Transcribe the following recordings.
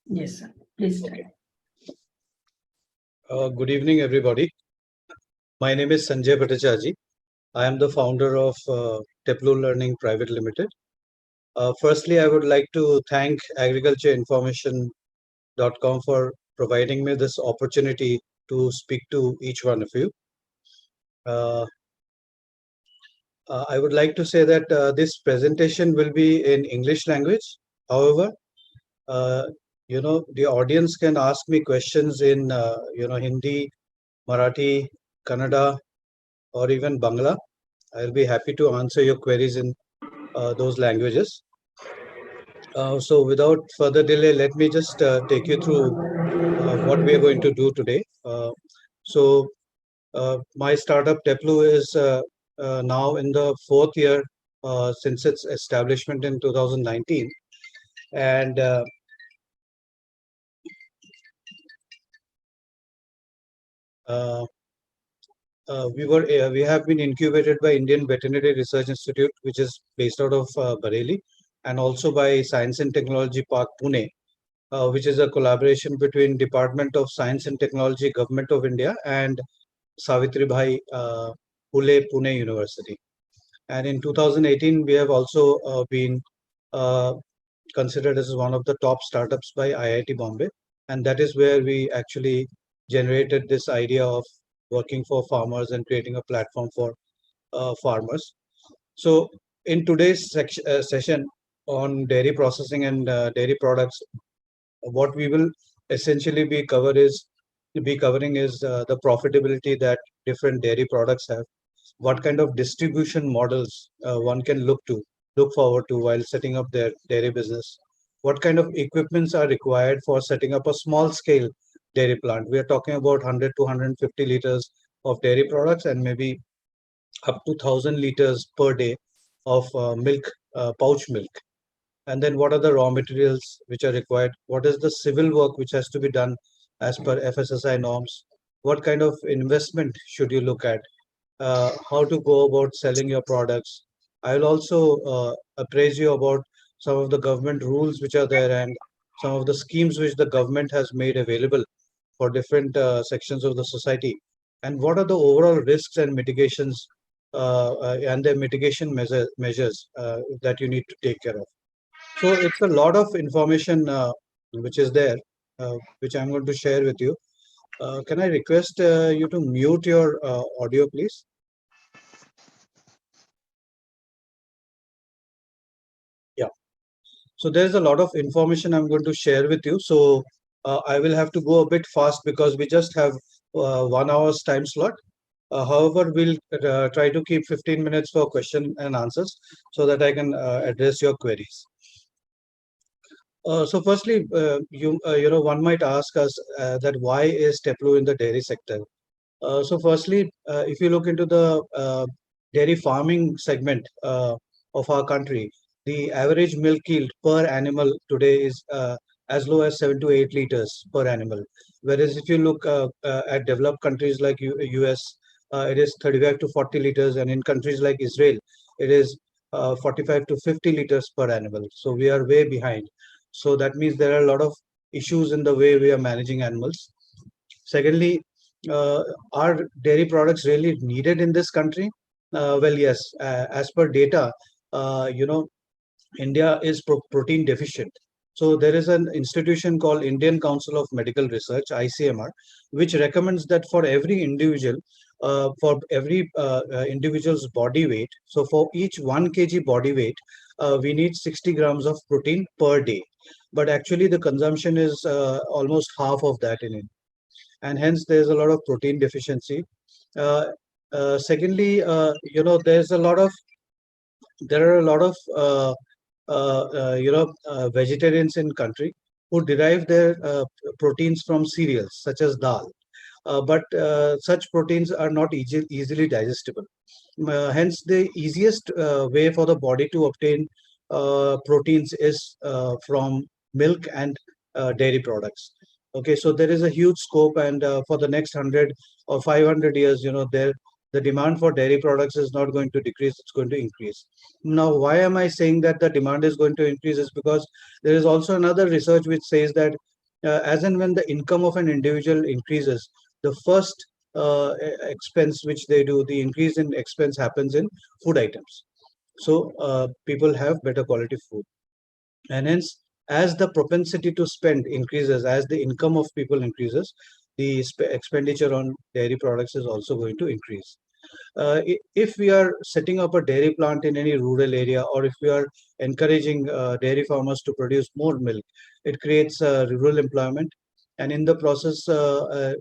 Yes, sir. Please start. Good evening, everybody. My name is Sanjay Bhattacharjee. I am the founder of Tepro Learning Private Limited. Firstly, I would like to thank agricultureinformation.com for providing me this opportunity to speak to each one of you. I would like to say that this presentation will be in English language. However, the audience can ask me questions in, Hindi, Marathi, Kannada, or even Bangla. I'll be happy to answer your queries in those languages. So without further delay, let me just take you through what we are going to do today. So my startup Teplo is now in the fourth year since its establishment in 2019. And we have been incubated by Indian Veterinary Research Institute, which is based out of Bareilly, and also by Science and Technology Park Pune, which is a collaboration between Department of Science and Technology, Government of India, and Savitribai Phule Pune University. And in 2018, we have also been considered as one of the top startups by IIT Bombay, and that is where we actually generated this idea of working for farmers and creating a platform for farmers. So in today's session on dairy processing and dairy products, what we will essentially be covering is the profitability that different dairy products have, what kind of distribution models one can look forward to while setting up their dairy business, what kind of equipments are required for setting up a small scale dairy plant. We are talking about 100 to 150 liters of dairy products and maybe up to 1,000 liters per day of milk, pouch milk. And then what are the raw materials which are required? What is the civil work which has to be done as per FSSI norms? What kind of investment should you look at? How to go about selling your products? I will also appraise you about some of the government rules which are there and some of the schemes which the government has made available for different sections of the society. And what are the overall risks and mitigations and the mitigation measures that you need to take care of? So it's a lot of information which is there, which I'm going to share with you. Can I request you to mute your audio, please? Yeah. So there's a lot of information I'm going to share with you. So I will have to go a bit fast because we just have 1 hour's time slot. However, we'll try to keep 15 minutes for question and answers so that I can address your queries. So firstly, one might ask us that why is Teplo in the dairy sector? So firstly, if you look into the dairy farming segment of our country, the average milk yield per animal today is as low as 7 to 8 liters per animal. Whereas if you look at developed countries like US, it is 35 to 40 liters, and in countries like Israel, it is 45 to 50 liters per animal. So we are way behind. So that means there are a lot of issues in the way we are managing animals. Secondly, are dairy products really needed in this country? Well, yes. As per data, India is protein deficient. So there is an institution called Indian Council of Medical Research, ICMR, which recommends that for every individual, individual's body weight, so for each 1 kg body weight, we need 60 grams of protein per day. But actually, the consumption is almost half of that in India, and hence there's a lot of protein deficiency. Secondly, there are a lot of vegetarians in country who derive their proteins from cereals such as dal, but such proteins are not easily digestible. Hence, the easiest way for the body to obtain proteins is from milk and dairy products. Okay, so there is a huge scope, and for the next 100 or 500 years, the demand for dairy products is not going to decrease; it's going to increase. Now, why am I saying that the demand is going to increase? Is because there is also another research which says that as and when the income of an individual increases, the first expense which they do, the increase in expense happens in food items. So people have better quality food, and hence as the propensity to spend increases, as the income of people increases, the expenditure on dairy products is also going to increase. If we are setting up a dairy plant in any rural area, or if we are encouraging dairy farmers to produce more milk, it creates rural employment, and in the process,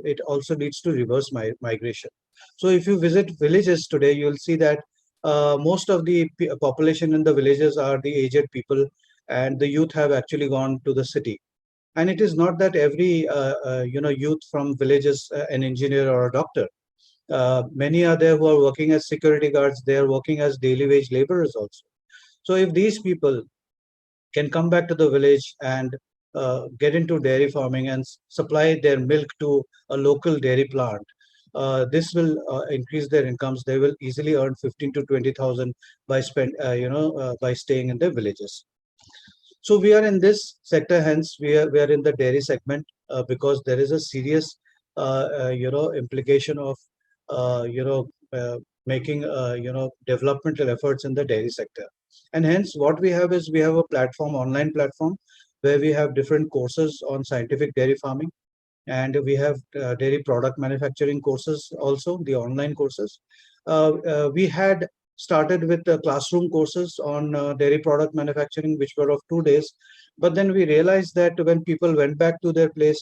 it also leads to reverse migration. So, if you visit villages today, you will see that most of the population in the villages are the aged people, and the youth have actually gone to the city. And it is not that every youth from villages, an engineer or a doctor. Many are there who are working as security guards. They are working as daily wage laborers also. So if these people can come back to the village and get into dairy farming and supply their milk to a local dairy plant, this will increase their incomes. They will easily earn 15 to 20,000 by by staying in their villages. So we are in this sector, hence we are in the dairy segment, because there is a serious implication of making developmental efforts in the dairy sector. And hence what we have is we have a platform, online platform, where we have different courses on scientific dairy farming, and we have dairy product manufacturing courses also, the online courses. We had started with classroom courses on dairy product manufacturing, which were of 2 days, but then we realized that when people went back to their place,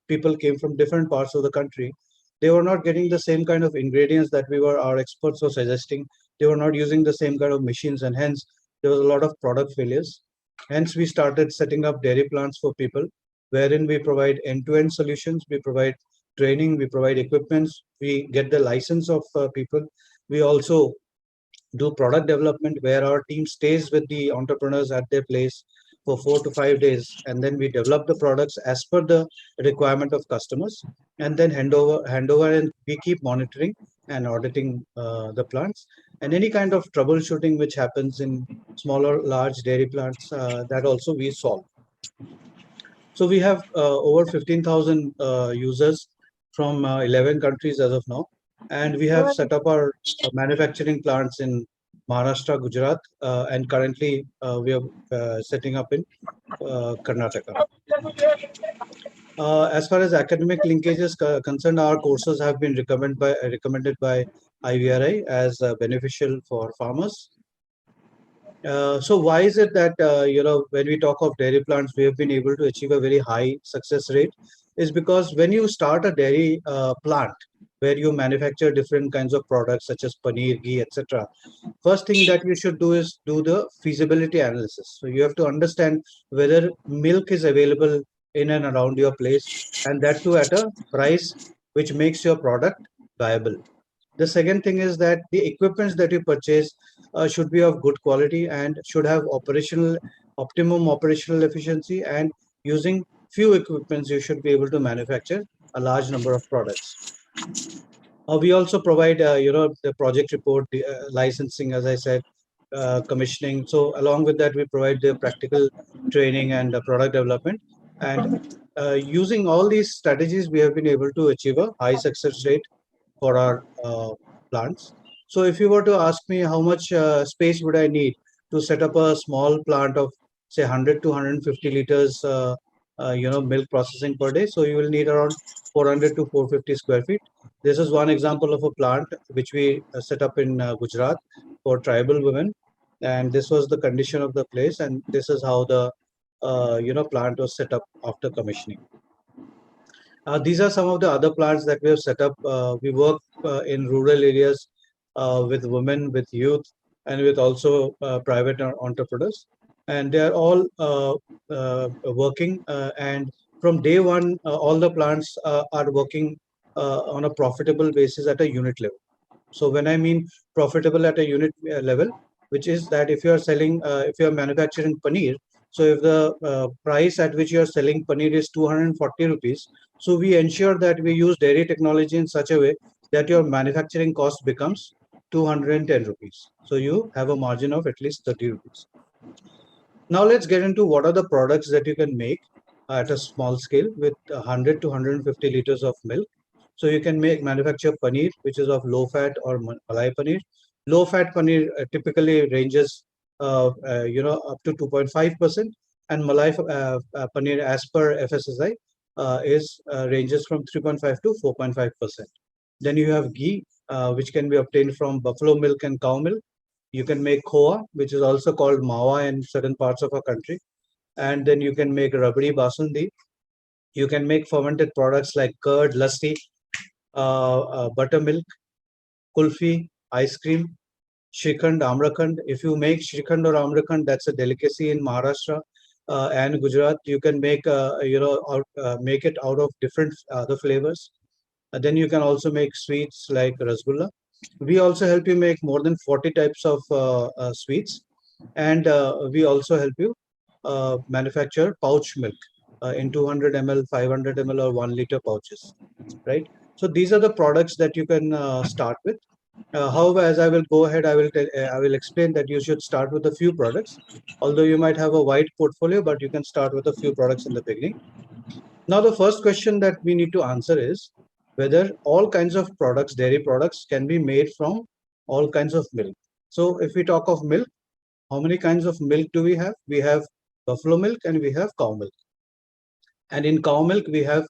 people came from different parts of the country. They were not getting the same kind of ingredients that our experts were suggesting. They were not using the same kind of machines, and hence there was a lot of product failures. Hence we started setting up dairy plants for people, wherein we provide end-to-end solutions, we provide training, we provide equipments, we get the license of people. We also do product development, where our team stays with the entrepreneurs at their place for 4 to 5 days, and then we develop the products as per the requirement of customers, and then hand over, and we keep monitoring and auditing the plants, and any kind of troubleshooting which happens in small or large dairy plants, that also we solve. So we have over 15,000 users from 11 countries as of now, and we have set up our manufacturing plants in Maharashtra, Gujarat, and currently we are setting up in Karnataka. As far as academic linkages concerned, our courses have been recommended by IVRI as beneficial for farmers. So why is it that when we talk of dairy plants, we have been able to achieve a very high success rate? Is because when you start a dairy plant where you manufacture different kinds of products such as paneer, ghee, etc., first thing that you should do is do the feasibility analysis. So you have to understand whether milk is available in and around your place, and that too at a price which makes your product viable. The second thing is that the equipments that you purchase should be of good quality and should have optimum operational efficiency. And using few equipments, you should be able to manufacture a large number of products. We also provide, the project report, the licensing, as I said, commissioning. So along with that, we provide the practical training and product development. And using all these strategies, we have been able to achieve a high success rate for our plants. So if you were to ask me how much space would I need to set up a small plant of say 100 to 150 liters, milk processing per day, so you will need around 400 to 450 square feet. This is one example of a plant which we set up in Gujarat for tribal women, and this was the condition of the place, and this is how the plant was set up after commissioning. These are some of the other plants that we have set up. We work in rural areas with women, with youth, and with also private entrepreneurs. And they are all working. And from day one, all the plants are working on a profitable basis at a unit level. So when I mean profitable at a unit level, which is that if you are manufacturing paneer, so if the price at which you are selling paneer is 240 rupees, so we ensure that we use dairy technology in such a way that your manufacturing cost becomes 210 rupees. So you have a margin of at least 30 rupees. Now let's get into what are the products that you can make. at a small scale with 100 to 150 liters of milk. So you can manufacture paneer, which is of low fat, or malai paneer. Low fat paneer typically ranges, up to 2.5%, and malai paneer, as per FSSI, is ranges from 3.5 to 4.5%. Then you have ghee, which can be obtained from buffalo milk and cow milk. You can make khoa, which is also called mawa in certain parts of our country, and then you can make rabdi basundi. You can make fermented products like curd, lassi, buttermilk, kulfi, ice cream, Shrikhand, Amrakhand. If you make Shrikhand or Amrakhand, that's a delicacy in Maharashtra and Gujarat. You can make make it out of different other flavors. Then you can also make sweets like rasgulla. We also help you make more than 40 types of sweets, and we also help you manufacture pouch milk in 200 ml, 500 ml, or 1 liter pouches. Right. So these are the products that you can start with. However, as I will go ahead, I will explain that you should start with a few products. Although you might have a wide portfolio, but you can start with a few products in the beginning. Now, the first question that we need to answer is whether all kinds of products, dairy products, can be made from all kinds of milk. So, if we talk of milk, how many kinds of milk do we have? We have buffalo milk and we have cow milk. And in cow milk, we have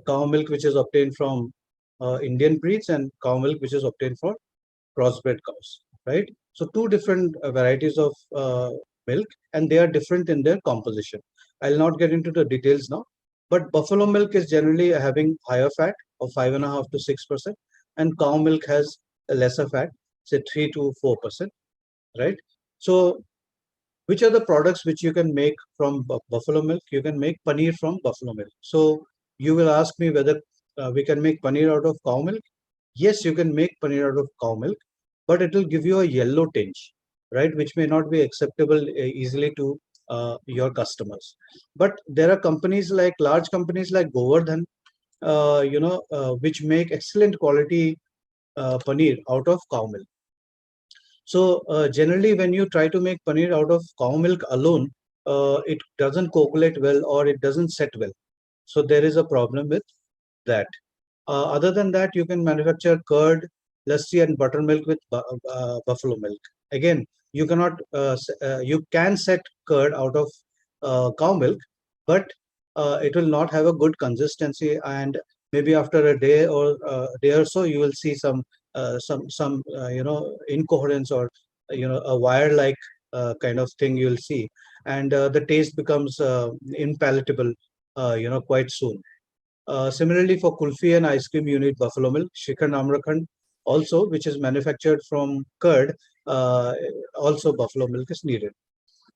cow milk which is obtained from Indian breeds, and cow milk which is obtained for crossbred cows, right? So two different varieties of milk, and they are different in their composition. I'll not get into the details now, but buffalo milk is generally having higher fat of 5.5 to 6%, and cow milk has a lesser fat, say 3 to 4%, right? So which are the products which you can make from buffalo milk? You can make paneer from buffalo milk. So you will ask me whether we can make paneer out of cow milk. Yes, you can make paneer out of cow milk, but it will give you a yellow tinge, right? Which may not be acceptable easily to your customers. But there are large companies like Govardhan, which make excellent quality paneer out of cow milk. So generally, when you try to make paneer out of cow milk alone, it doesn't coagulate well, or it doesn't set well. So there is a problem with that. Other than that, you can manufacture curd, lassi, and buttermilk with buffalo milk. Again, you can set curd out of cow milk, but it will not have a good consistency, and maybe after a day or so, you will see some incoherence, or a wire like kind of thing you will see, and the taste becomes impalatable quite soon. Similarly, for kulfi and ice cream, you need buffalo milk. Shrikhand, Amrakhand also, which is manufactured from curd, also buffalo milk is needed.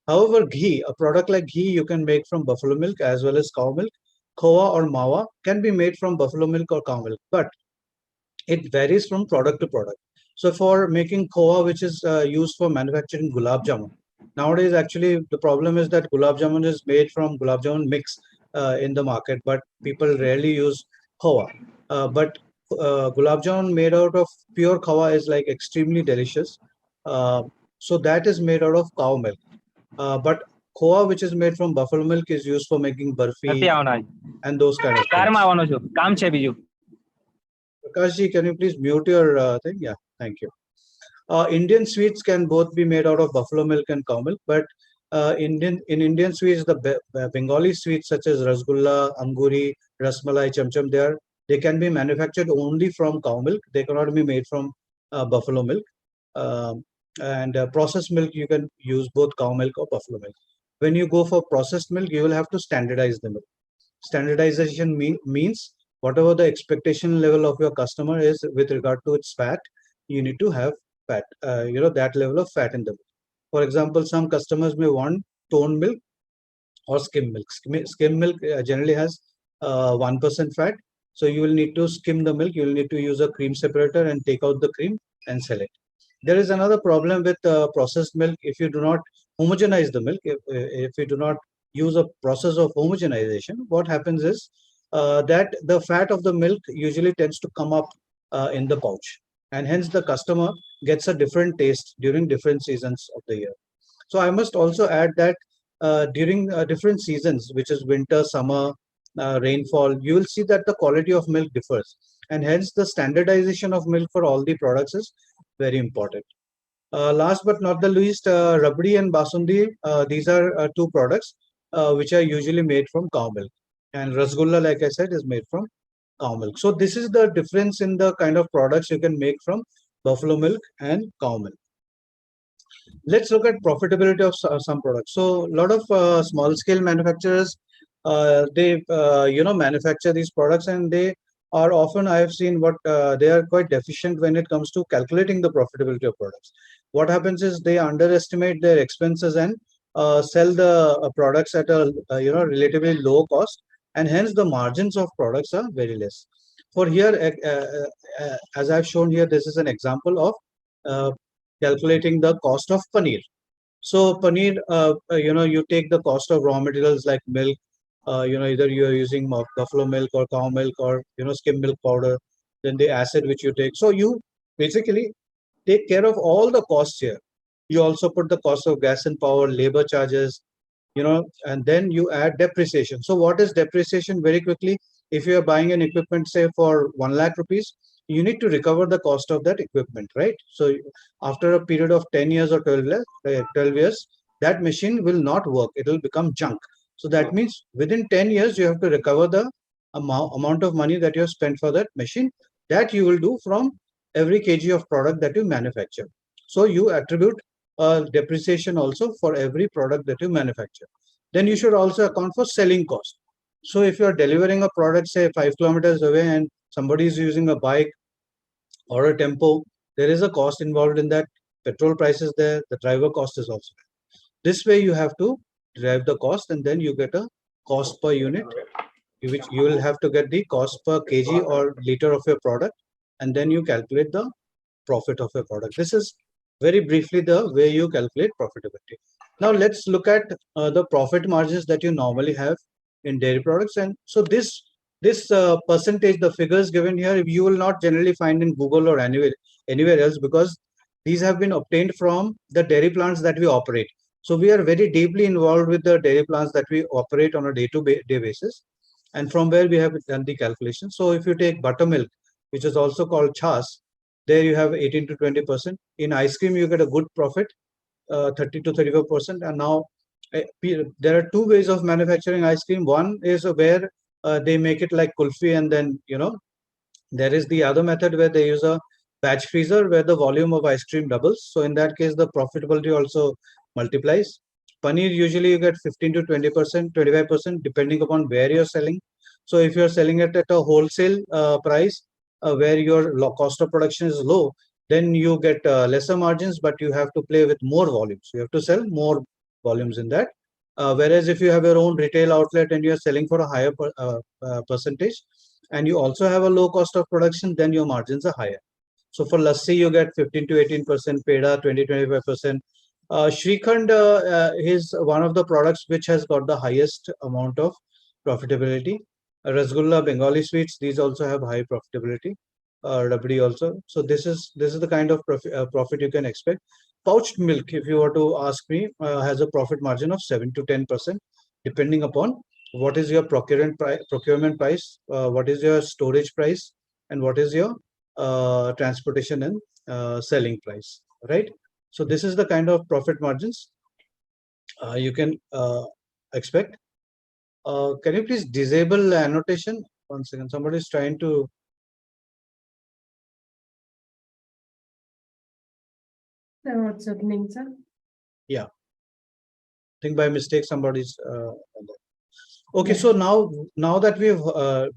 However, ghee, a product like ghee, you can make from buffalo milk as well as cow milk. Khoa or mawa can be made from buffalo milk or cow milk, but it varies from product to product. So for making khoa, which is used for manufacturing gulab jamun, nowadays actually the problem is that gulab jamun is made from gulab jamun mix in the market, but people rarely use khoa. But gulab jamun made out of pure khoa is like extremely delicious. Uh, so that is made out of cow milk. But khoa, which is made from buffalo milk, is used for making નથી barfi આવવાના and those kind of કારમાં things. આવવાનો છું, કામ છે બીજું. Prakashji, can you please mute your thing? Yeah, thank you. Indian sweets can both be made out of buffalo milk and cow milk, but in Indian sweets, the Bengali sweets such as rasgulla, anguri, rasmalai, chamcham, they can be manufactured only from cow milk. They cannot be made from buffalo milk. Um, and processed milk, you can use both cow milk or buffalo milk. When you go for processed milk, you will have to standardize the milk. Standardization means whatever the expectation level of your customer is with regard to its fat, you need to have fat, that level of fat in the milk. For example, some customers may want toned milk or skim milk. Skim milk generally has 1% fat. So you will need to skim the milk. You will need to use a cream separator and take out the cream and sell it. There is another problem with processed milk. If you do not homogenize the milk, if you do not use a process of homogenization, what happens is that the fat of the milk usually tends to come up in the pouch, and hence the customer gets a different taste during different seasons of the year. So I must also add that during different seasons, which is winter, summer, rainfall, you will see that the quality of milk differs, and hence the standardization of milk for all the products is very important. Last but not the least, Rabdi and Basundi, these are two products which are usually made from cow milk. And Rasgulla, like I said, is made from cow milk. So this is the difference in the kind of products you can make from buffalo milk and cow milk. Let's look at profitability of some products. So a lot of small scale manufacturers, they manufacture these products, and they are often, I have seen, what they are quite deficient when it comes to calculating the profitability of products. What happens is they underestimate their expenses and sell the products at a relatively low cost, and hence the margins of products are very less. For here, as I've shown here, this is an example of uh, calculating the cost of paneer. So paneer, you take the cost of raw materials like milk, either you are using buffalo milk or cow milk or, skim milk powder, then the acid which you take. So you basically take care of all the costs here. You also put the cost of gas and power, labor charges, and then you add depreciation. So what is depreciation? Very quickly, if you are buying an equipment, say for 1 lakh rupees, you need to recover the cost of that equipment, right? So after a period of 10 years or 12 years, that machine will not work. It will become junk. So that means within 10 years, you have to recover the amount of money that you have spent for that machine. That you will do from every kg of product that you manufacture. So you attribute depreciation also for every product that you manufacture. Then you should also account for selling cost. So if you are delivering a product, say 5 kilometers away, and somebody is using a bike or a tempo, there is a cost involved in that. Petrol price is there, the driver cost is also there. This way you have to drive the cost, and then you get a cost per unit, which you will have to get the cost per kg or liter of your product, and then you calculate the profit of a product. This is very briefly the way you calculate profitability. Now let's look at the profit margins that you normally have in dairy products. And so this percentage, the figures given here, you will not generally find in Google or anywhere else, because these have been obtained from the dairy plants that we operate. So we are very deeply involved with the dairy plants that we operate on a day-to-day basis, and from where we have done the calculation. So if you take buttermilk, which is also called chas, there you have 18 to 20%. In ice cream, you get a good profit, 30 to 34%. And now there are two ways of manufacturing ice cream. One is where they make it like kulfi, and then there is the other method where they use a batch freezer where the volume of ice cream doubles. So in that case, the profitability also multiplies. Paneer, usually you get 15 to 20%, 25%, depending upon where you're selling. So if you're selling it at a wholesale price, where your cost of production is low, then you get lesser margins, but you have to play with more volumes. You have to sell more volumes in that. Whereas if you have your own retail outlet and you're selling for a higher percentage, and you also have a low cost of production, then your margins are higher. So for lassi, you get 15 to 18%, peda 20-25%. Shrikhand is one of the products which has got the highest amount of profitability. Rasgulla, Bengali sweets, these also have high profitability. Rabdi also. So this is the kind of profit you can expect. Pouched milk, if you were to ask me, has a profit margin of 7 to 10%, depending upon what is your procurement price, what is your storage price, and what is your transportation and selling price, right? So this is the kind of profit margins you can expect. Can you please disable annotation? One second, somebody is trying to. What's happening, sir? Yeah, I think by mistake somebody's. Okay, so now that we've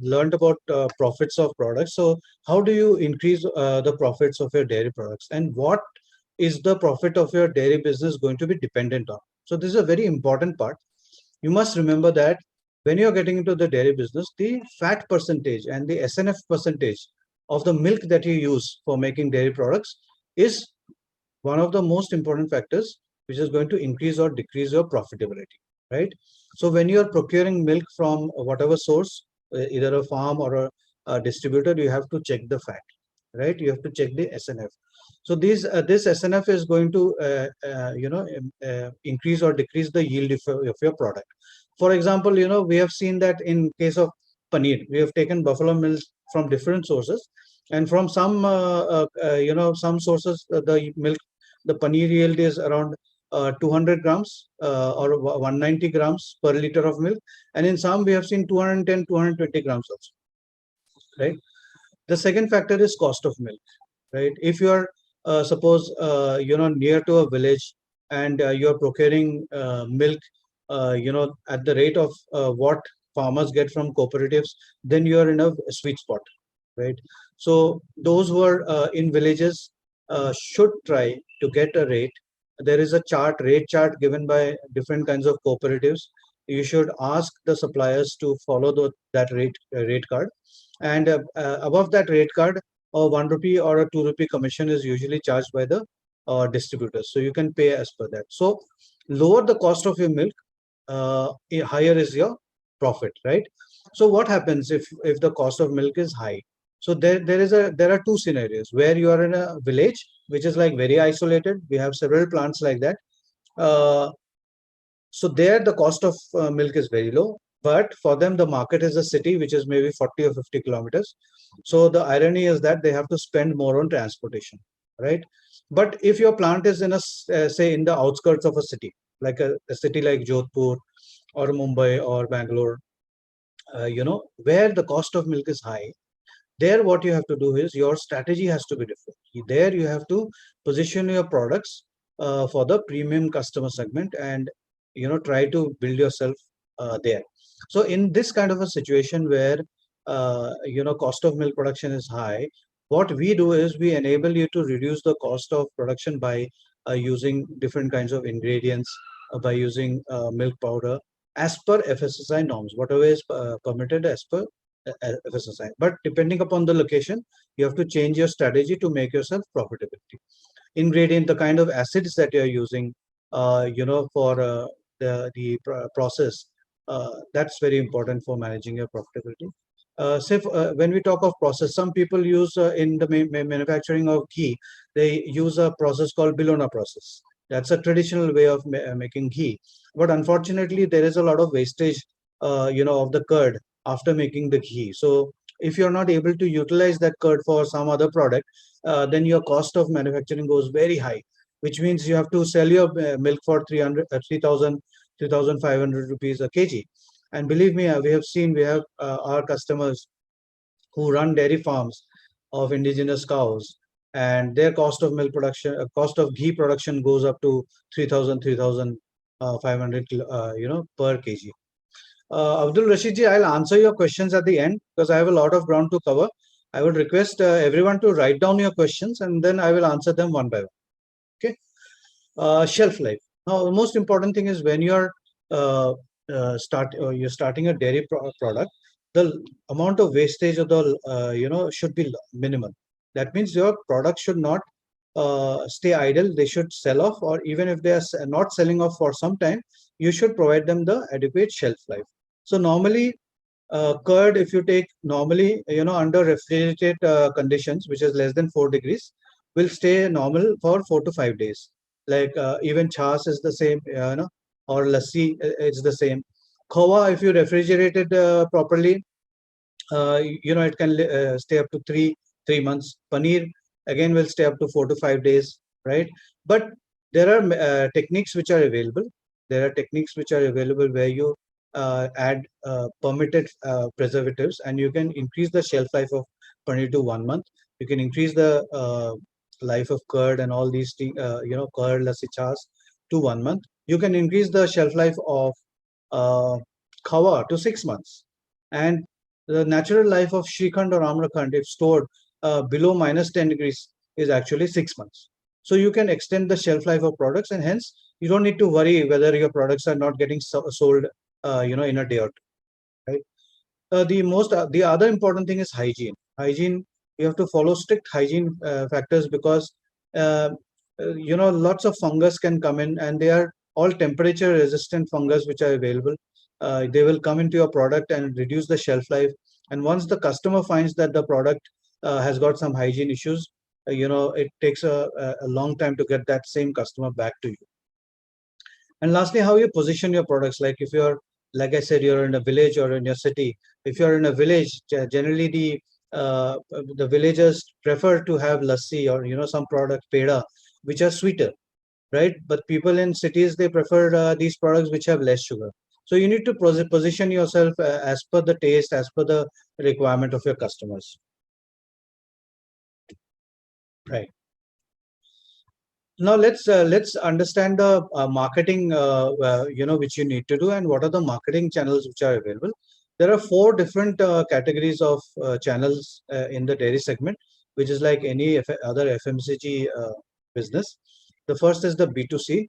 learned about profits of products, so how do you increase the profits of your dairy products, and what is the profit of your dairy business going to be dependent on? So this is a very important part. You must remember that when you're getting into the dairy business, the fat percentage and the SNF percentage of the milk that you use for making dairy products is one of the most important factors which is going to increase or decrease your profitability, right? So when you are procuring milk from whatever source, either a farm or a distributor, you have to check the fat, right? You have to check the SNF. So this SNF is going to increase or decrease the yield of your product. For example, we have seen that in case of paneer, we have taken buffalo milk from different sources, and from some sources, the milk, the paneer yield is around 200 grams or 190 grams per liter of milk, and in some we have seen 210, 220 grams also, right? The second factor is cost of milk, right? If you are suppose near to a village, and you are procuring milk at the rate of what farmers get from cooperatives, then you are in a sweet spot, right? So those who are in villages should try to get a rate. There is a rate chart given by different kinds of cooperatives. You should ask the suppliers to follow that rate card, and above that rate card, a 1 rupee or a 2 rupee commission is usually charged by the distributors. So you can pay as per that. So lower the cost of your milk, higher is your profit, right? So what happens if the cost of milk is high? So there are two scenarios where you are in a village which is like very isolated. We have several plants like that. Uh, so there the cost of milk is very low, but for them the market is a city which is maybe 40 or 50 kilometers. So the irony is that they have to spend more on transportation, right? But if your plant is in say in the outskirts of a city, like a city like Jodhpur or Mumbai or Bangalore, where the cost of milk is high, there what you have to do is your strategy has to be different. There you have to position your products for the premium customer segment, and try to build yourself there. So in this kind of a situation where cost of milk production is high, what we do is we enable you to reduce the cost of production by using different kinds of ingredients, by using milk powder as per FSSI norms, whatever is permitted as per FSSI. But depending upon the location, you have to change your strategy to make yourself profitability. Ingredient, the kind of acids that you're using, for process, that's very important for managing your profitability. When we talk of process, some people use in the manufacturing of ghee, they use a process called Bologna process. That's a traditional way of making ghee. But unfortunately, there is a lot of wastage, of the curd after making the ghee. So if you're not able to utilize that curd for some other product, then your cost of manufacturing goes very high, which means you have to sell your milk for 3,000, 3,500 rupees a kg. And believe me, we have our customers who run dairy farms of indigenous cows, and their cost of milk production, cost of ghee production goes up to 3,000, 3,500, per kg. Abdul Rashid ji, I'll answer your questions at the end because I have a lot of ground to cover. I would request everyone to write down your questions, and then I will answer them one by one. Okay. Shelf life. Now, the most important thing is when you're starting a dairy product, the amount of wastage of the should be minimal. That means your product should not stay idle. They should sell off, or even if they are not selling off for some time, you should provide them the adequate shelf life. So normally, curd, if you take normally, under refrigerated conditions, which is less than 4 degrees, will stay normal for 4 to 5 days. Like even chas is the same, or lassi, it's the same. Khowa, if you refrigerate it properly, it can stay up to three months. Paneer again will stay up to 4 to 5 days, right? But there are techniques which are available. There are techniques which are available where you add permitted preservatives, and you can increase the shelf life of paneer to 1 month. You can increase the life of curd and all these curd, lassi, chas to 1 month. You can increase the shelf life of uh, khawa to 6 months, and the natural life of Shrikhand or Amrakhand, if stored below minus 10 degrees, is actually 6 months. So you can extend the shelf life of products, and hence you don't need to worry whether your products are not getting sold, in a day or two, right? The other important thing is hygiene. Hygiene, you have to follow strict hygiene factors because uh, lots of fungus can come in, and they are all temperature resistant fungus which are available. They will come into your product and reduce the shelf life. And once the customer finds that the product has got some hygiene issues, it takes a long time to get that same customer back to you. And lastly, how you position your products. Like if you're, like I said, you're in a village or in your city. If you're in a village, generally the villagers prefer to have lassi or some product peda, which are sweeter, right? But people in cities, they prefer these products which have less sugar. So you need to position yourself as per the taste, as per the requirement of your customers, right? Now let's understand the marketing which you need to do, and what are the marketing channels which are available. There are four different categories of channels in the dairy segment, which is like any other FMCG business. The first is the B2C.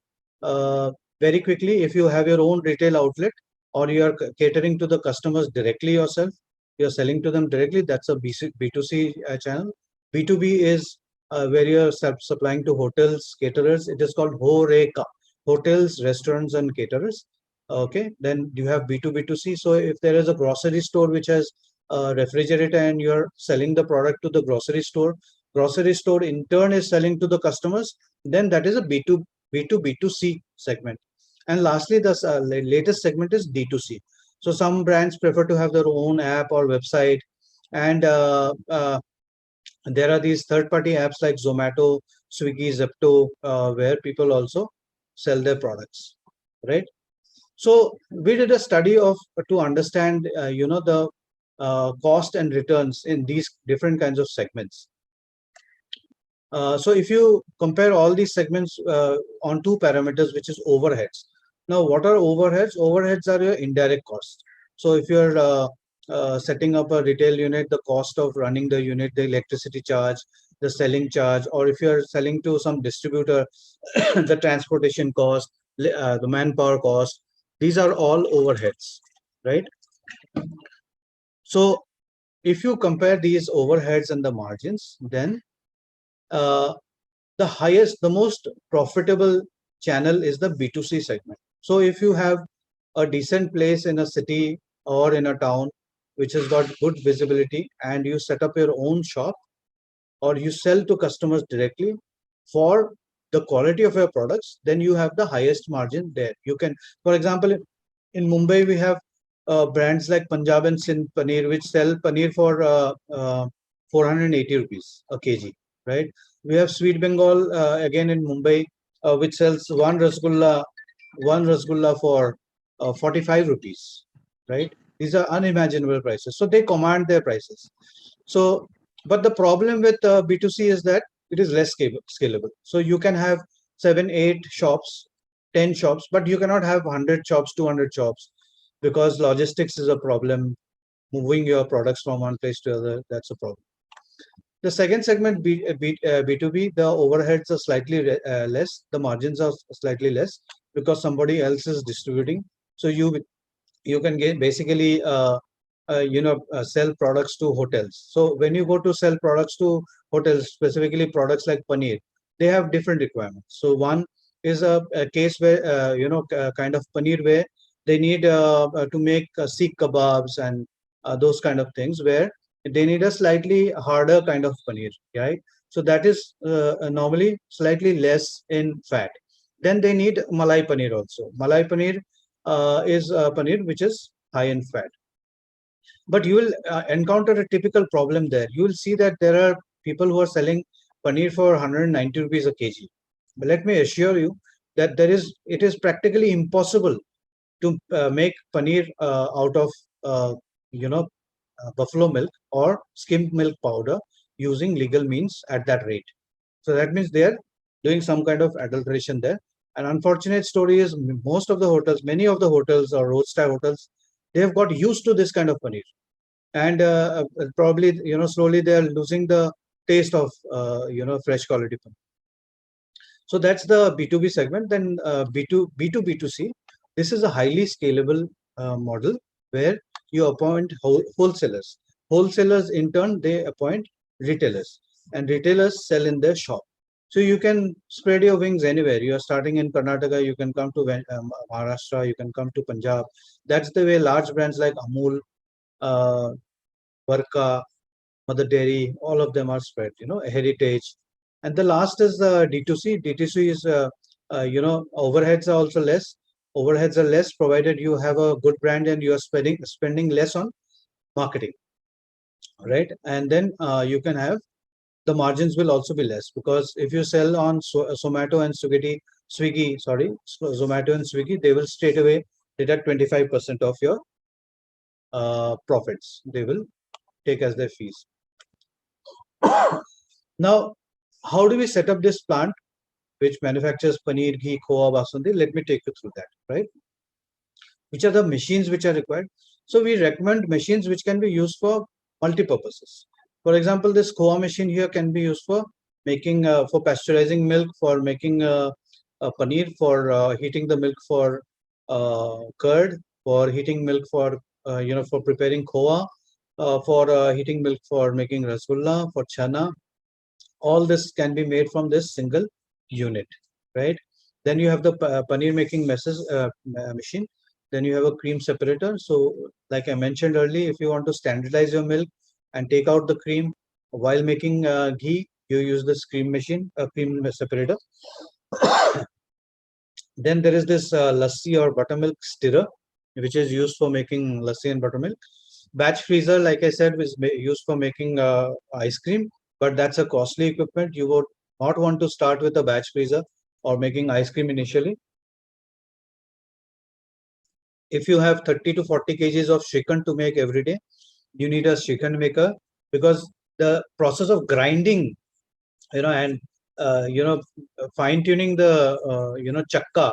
Very quickly, if you have your own retail outlet or you are catering to the customers directly yourself, you're selling to them directly, that's a B2C channel. B2B is where you're supplying to hotels, caterers. It is called HoReCa, hotels, restaurants, and caterers. Okay, then you have B2B2C. So if there is a grocery store which has a refrigerator and you're selling the product to the grocery store in turn is selling to the customers, then that is a B2B2C segment. And lastly, the latest segment is D2C. So some brands prefer to have their own app or website, and there are these third-party apps like Zomato, Swiggy, Zepto, where people also sell their products, right? So we did a study of to understand, the cost and returns in these different kinds of segments. So if you compare all these segments on two parameters, which is overheads. Now, what are overheads? Overheads are your indirect costs. So if you're setting up a retail unit, the cost of running the unit, the electricity charge, the selling charge, or if you're selling to some distributor, the transportation cost, the manpower cost, these are all overheads, right? So if you compare these overheads and the margins, then uh, the most profitable channel is the B2C segment. So if you have a decent place in a city or in a town which has got good visibility, and you set up your own shop or you sell to customers directly for the quality of your products, then you have the highest margin there. You can, for example, in Mumbai, we have brands like Punjab and Sindh Paneer, which sell paneer for 480 rupees a kg, right? We have Sweet Bengal again in Mumbai, which sells one rasgulla for 45 rupees, right? These are unimaginable prices. So they command their prices. So, but the problem with B2C is that it is less scalable. So you can have 7, 8 shops, 10 shops, but you cannot have 100 shops, 200 shops, because logistics is a problem. Moving your products from one place to other, that's a problem. The second segment, B2B, the overheads are slightly less, the margins are slightly less because somebody else is distributing. So you can get basically sell products to hotels. So when you go to sell products to hotels, specifically products like paneer, they have different requirements. So one is a case where kind of paneer where they need to make seekh kebabs and those kind of things, where they need a slightly harder kind of paneer, right? So that is normally slightly less in fat. Then they need malai paneer also. Malai paneer is paneer which is high in fat. But you will encounter a typical problem there. You will see that there are people who are selling paneer for 190 rupees a kg. But let me assure you that it is practically impossible to make paneer out of buffalo milk or skimmed milk powder using legal means at that rate. So that means they are doing some kind of adulteration there. An unfortunate story is many of the hotels or roadside hotels, they have got used to this kind of paneer, and probably slowly they are losing the taste of fresh quality paneer. So that's the B2B segment. Then B2B2C, this is a highly scalable model where you appoint wholesalers. Wholesalers in turn, they appoint retailers, and retailers sell in their shop. So you can spread your wings anywhere. You are starting in Karnataka, you can come to Maharashtra, you can come to Punjab. That's the way large brands like Amul, Varka, Mother Dairy, all of them are spread. Heritage. And the last is D2C. D2C is overheads are also less. Overheads are less provided you have a good brand and you are spending less on marketing, right? And then you can have the margins will also be less, because if you sell on Zomato and Zomato and Swiggy, they will straight away deduct 25% of your profits. They will take as their fees. Now, how do we set up this plant which manufactures paneer, ghee, khoa, basundi? Let me take you through that, right? Which are the machines which are required? So we recommend machines which can be used for multi-purposes. For example, this khoa machine here can be used for making for pasteurizing milk, for making paneer, for heating the milk for curd, for heating milk for for preparing khoa, for heating milk for making rasgulla, for chana. All this can be made from this single unit, right? Then you have the paneer making machine. Then you have a cream separator. So like I mentioned earlier, if you want to standardize your milk and take out the cream while making ghee, you use this cream separator. Then there is this lassi or buttermilk stirrer, which is used for making lassi and buttermilk. Batch freezer, like I said, is used for making ice cream, but that's a costly equipment. You would not want to start with a batch freezer or making ice cream initially. If you have 30 to 40 kgs of chicken to make every day, you need a chicken maker, because the process of grinding, and fine tuning the chakka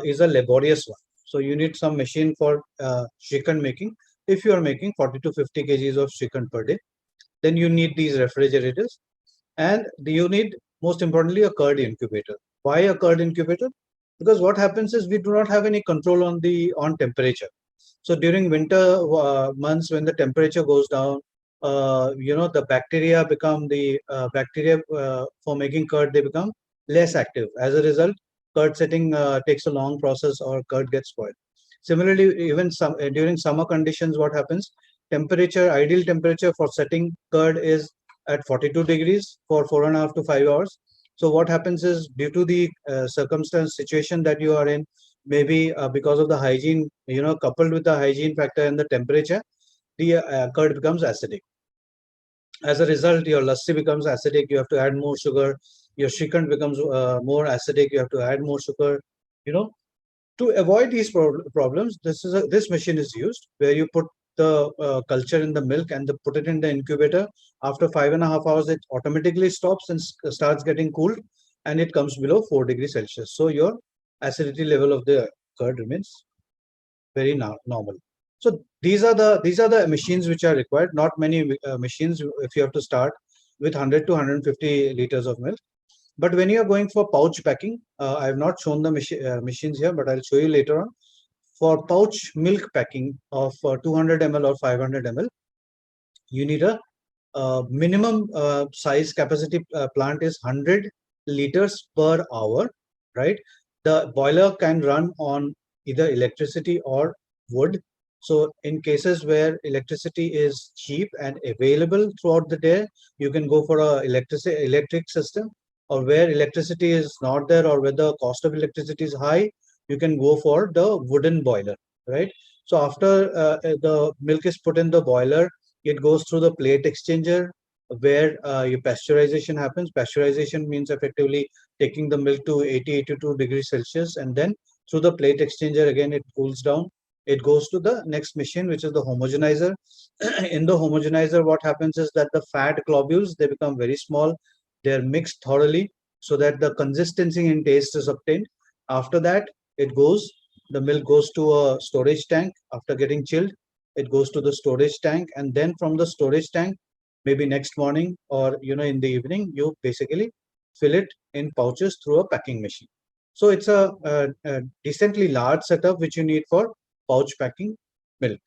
is a laborious one. So you need some machine for chicken making. If you are making 40 to 50 kgs of chicken per day, then you need these refrigerators, and you need, most importantly, a curd incubator. Why a curd incubator? Because what happens is we do not have any control on temperature. So during winter months, when the temperature goes down, the bacteria for making curd, they become less active. As a result, curd setting takes a long process, or curd gets spoiled. Similarly, even during summer conditions, what happens? Ideal temperature for setting curd is at 42 degrees for 4.5 to 5 hours. So what happens is, due to the circumstance situation that you are in, maybe because of the hygiene, coupled with the hygiene factor and the temperature, the curd becomes acidic. As a result, your lassi becomes acidic. You have to add more sugar. Your chicken becomes more acidic. You have to add more sugar. To avoid these problems, this machine is used, where you put the culture in the milk and put it in the incubator. After 5.5 hours, it automatically stops and starts getting cooled, and it comes below 4 degrees Celsius. So your acidity level of the curd remains very normal. So these are the machines which are required. Not many machines if you have to start with 100 to 150 liters of milk. But when you are going for pouch packing, I have not shown the machines here, but I'll show you later on. For pouch milk packing of 200 ml or 500 ml, you need a minimum size capacity plant is 100 liters per hour, right? The boiler can run on either electricity or wood. So in cases where electricity is cheap and available throughout the day, you can go for a electric system. Or where electricity is not there, or where the cost of electricity is high, you can go for the wooden boiler, right? So after the milk is put in the boiler, it goes through the plate exchanger, where your pasteurization happens. Pasteurization means effectively taking the milk to 82 degrees Celsius, and then through the plate exchanger again it cools down. It goes to the next machine, which is the homogenizer. In the homogenizer, what happens is that the fat globules, they become very small. They're mixed thoroughly so that the consistency and taste is obtained. After that, the milk goes to a storage tank. After getting chilled, it goes to the storage tank, and then from the storage tank, maybe next morning or in the evening, you basically fill it in pouches through a packing machine. So it's a decently large setup which you need for pouch packing milk.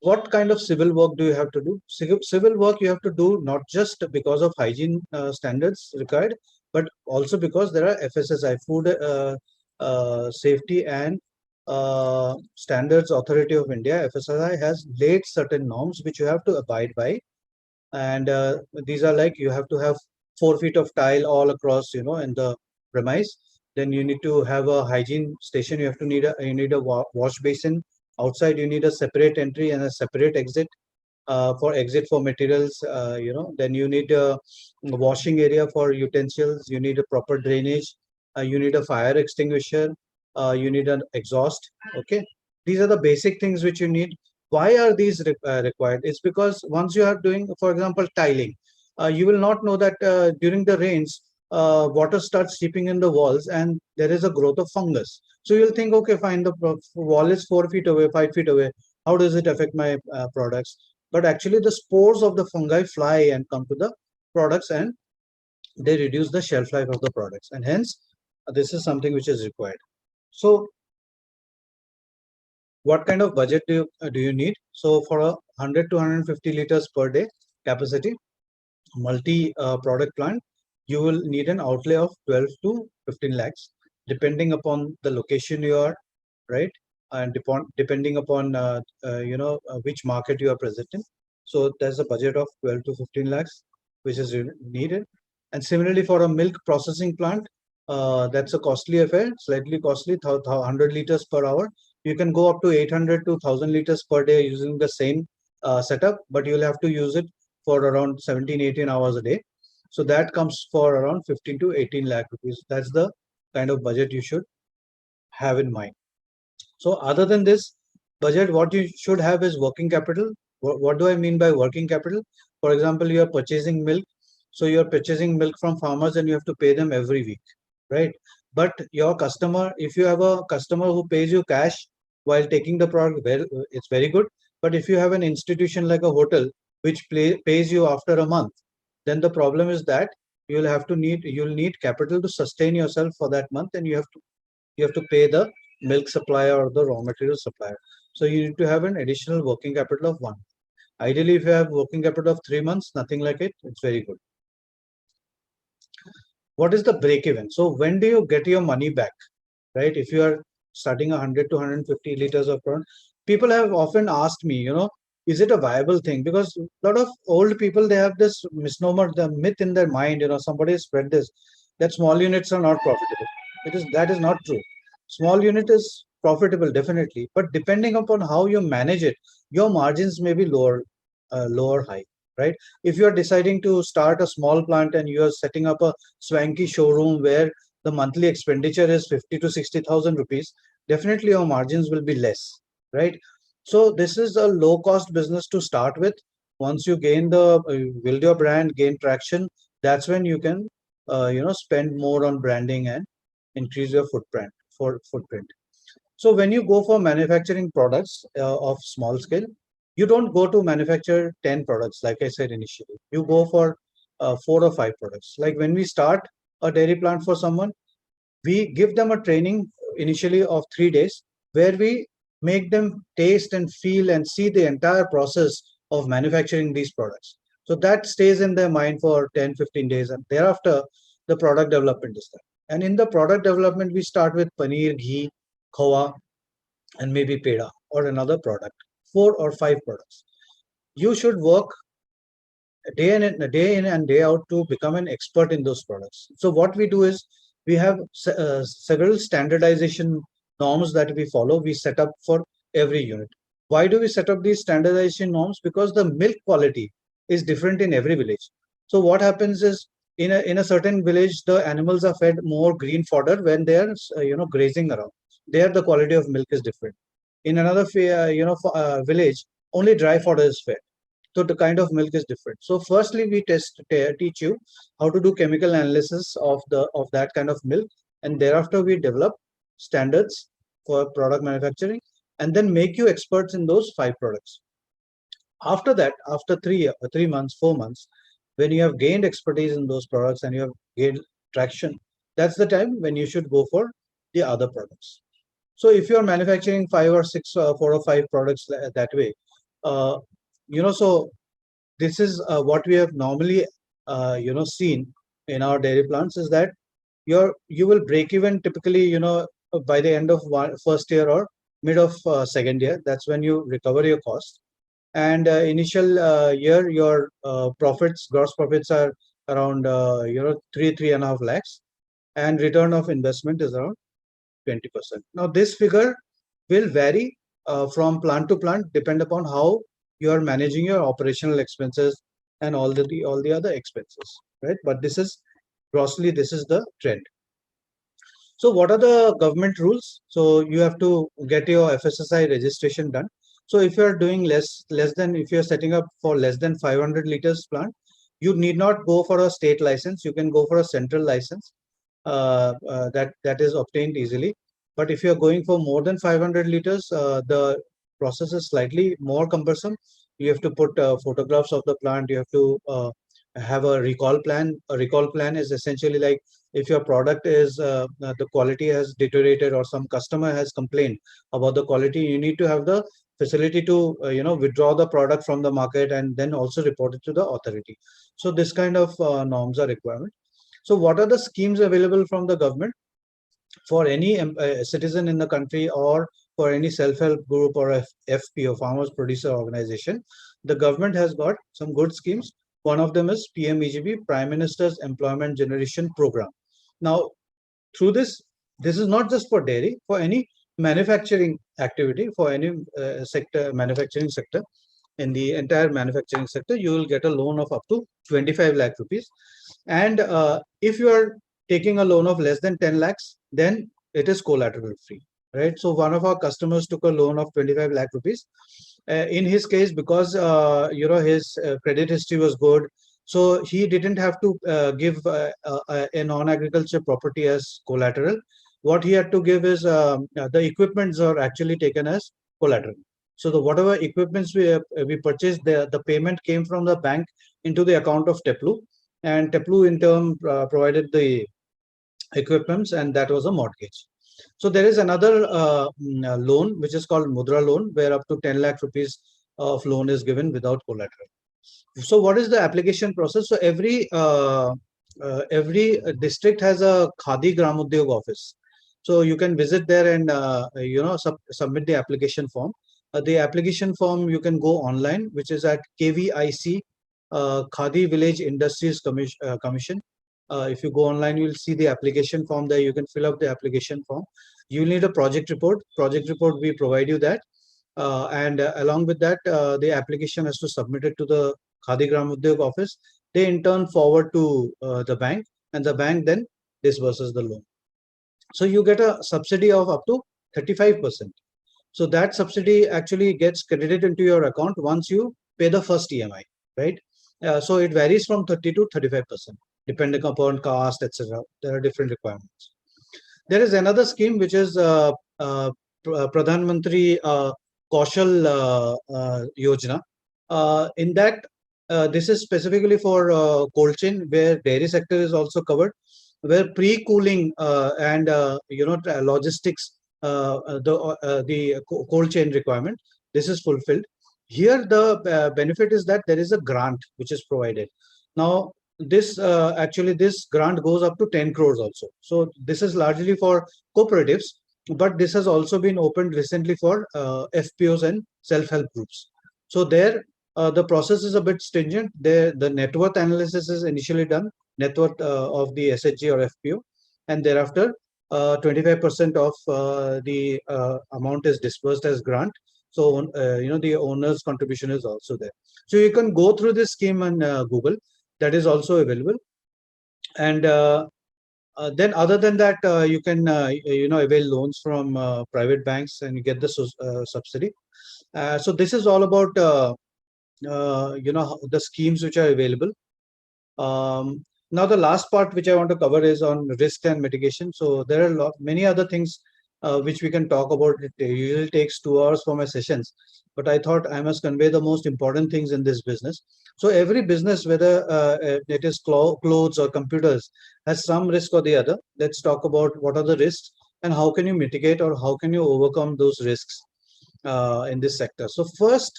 What kind of civil work do you have to do? Civil work you have to do not just because of hygiene standards required, but also because there are FSSI, Food Safety and Standards Authority of India. FSSI has laid certain norms which you have to abide by And these are like you have to have 4 feet of tile all across, in the premise. Then you need to have a hygiene station. You need a wash basin. Outside you need a separate entry and a separate exit, for exit for materials. Then you need a washing area for utensils. You need a proper drainage. You need a fire extinguisher. You need an exhaust. Okay, these are the basic things which you need. Why are these required? It's because once you are doing, for example, tiling, you will not know that during the rains, water starts seeping in the walls and there is a growth of fungus. So you'll think, okay, fine, the wall is 4 feet away, 5 feet away. How does it affect my products? But actually the spores of the fungi fly and come to the products, and they reduce the shelf life of the products, and hence this is something which is required. So what kind of budget do you need? So for a 100 to 150 liters per day capacity multi product plant, you will need an outlay of 12 to 15 lakhs, depending upon the location you are, right? And depending upon which market you are present in. So there's a budget of 12 to 15 lakhs which is needed. And similarly for a milk processing plant, that's a costly affair, slightly costly, 100 liters per hour. You can go up to 800 to 1000 liters per day using the same setup, but you'll have to use it for around 17 18 hours a day. So that comes for around 15 to 18 lakh rupees. That's the kind of budget you should have in mind. So other than this budget, what you should have is working capital. What do I mean by working capital? For example, you are purchasing milk. So you are purchasing milk from farmers and you have to pay them every week, right? But your customer, if you have a customer who pays you cash while taking the product, well, it's very good. But if you have an institution like a hotel which pays you after a month, then the problem is that you'll need capital to sustain yourself for that month, and you have to pay the milk supplier or the raw material supplier. So you need to have an additional working capital of one. Ideally, if you have working capital of 3 months, nothing like it, it's very good. What is the break even? So when do you get your money back, right? If you are starting 100 to 150 liters of product, people have often asked me, is it a viable thing? Because a lot of old people, they have this misnomer, the myth in their mind, somebody spread this, that small units are not profitable. That is not true. Small unit is profitable, definitely, but depending upon how you manage it, your margins may be lower high, right? If you are deciding to start a small plant and you are setting up a swanky showroom where the monthly expenditure is 50 to 60,000 rupees, definitely your margins will be less, right? So this is a low cost business to start with. Once you build your brand, gain traction, that's when you can spend more on branding and increase your footprint. So when you go for manufacturing products of small scale, you don't go to manufacture 10 products like I said initially. You go for 4 or 5 products. Like when we start a dairy plant for someone, we give them a training initially of 3 days where we make them taste and feel and see the entire process of manufacturing these products. So that stays in their mind for 10, 15 days, and thereafter the product development is done. And in the product development, we start with paneer, ghee, khowa, and maybe peda or another product, 4 or 5 products. You should work day in and day out to become an expert in those products. So what we do is we have several standardization norms that we follow. We set up for every unit. Why do we set up these standardization norms? Because the milk quality is different in every village. So what happens is in a certain village, the animals are fed more green fodder when they are grazing around. There, the quality of milk is different. In another village, only dry fodder is fed, so the kind of milk is different. So firstly, we teach you how to do chemical analysis of that kind of milk, and thereafter we develop standards for product manufacturing, and then make you experts in those 5 products. After that, after 3 months, 4 months, when you have gained expertise in those products and you have gained traction, that's the time when you should go for the other products. So if you are manufacturing 5 or 6, 4 or 5 products that way, uh, so this is what we have normally seen in our dairy plants, is that you will break even typically by the end of first year or mid of second year. That's when you recover your cost. and initial year your gross profits are around 3.5 lakhs, and return of investment is around 20%. Now this figure will vary from plant to plant, depend upon how you are managing your operational expenses and all the other expenses, right? But this is grossly, this is the trend. So what are the government rules? So you have to get your FSSI registration done. So if you are doing less than, if you are setting up for less than 500 liters plant, you need not go for a state license. You can go for a central license that is obtained easily. But if you are going for more than 500 liters, the process is slightly more cumbersome. You have to put photographs of the plant. You have to have a recall plan. A recall plan is essentially like, if your product is the quality has deteriorated or some customer has complained about the quality, you need to have the facility to withdraw the product from the market and then also report it to the authority. So this kind of norms are requirement. So what are the schemes available from the government for any citizen in the country, or for any self-help group or FPO, farmers producer organization? The government has got some good schemes. One of them is PMEGP, Prime Minister's Employment Generation Program. Now, through this is not just for dairy, for any manufacturing activity, for any manufacturing sector. In the entire manufacturing sector, you will get a loan of up to 25 lakh rupees. And if you are taking a loan of less than 10 lakhs, then it is collateral free, right? So one of our customers took a loan of 25 lakh rupees. In his case, because his credit history was good, so he didn't have to give a non-agriculture property as collateral. What he had to give is the equipments are actually taken as collateral. So the whatever equipments we purchased, the payment came from the bank into the account of Tepro, and Tepro in turn provided the equipments, and that was a mortgage. So there is another loan which is called Mudra loan, where up to 10 lakh rupees of loan is given without collateral. So what is the application process? So every district has a Khadi Gram Udyog office. So you can visit there and submit the application form. The application form you can go online, which is at KVIC, Khadi Village Industries Commission. If you go online, you will see the application form there. You can fill up the application form. You will need a project report. Project report, we provide you that. And along with that, the application has to submit it to the Khadi Gram Udyog office. They in turn forward to the bank, and the bank then disburses the loan. So you get a subsidy of up to 35%. So that subsidy actually gets credited into your account once you pay the first EMI, right? So it varies from 30 to 35%, depending upon cost, etc. There are different requirements. There is another scheme which is Pradhan Mantri Kaushal Yojana. In that, this is specifically for cold chain, where dairy sector is also covered, where pre-cooling and logistics, the cold chain requirement, this is fulfilled. Here the benefit is that there is a grant which is provided. Now this actually this grant goes up to 10 crores also. So this is largely for cooperatives, but this has also been opened recently for FPOs and self-help groups. So there the process is a bit stringent. The net worth analysis is initially done, net worth of the SHG or FPO, and thereafter 25% of the amount is disbursed as grant. So the owner's contribution is also there. So you can go through this scheme on Google. That is also available. And then other than that, you can avail loans from private banks and you get the subsidy. So this is all about the schemes which are available. Now the last part which I want to cover is on risk and mitigation. So there are many other things which we can talk about. It usually takes 2 hours for my sessions, but I thought I must convey the most important things in this business. So every business, whether it is clothes or computers, has some risk or the other. Let's talk about what are the risks and how can you mitigate or how can you overcome those risks in this sector. So first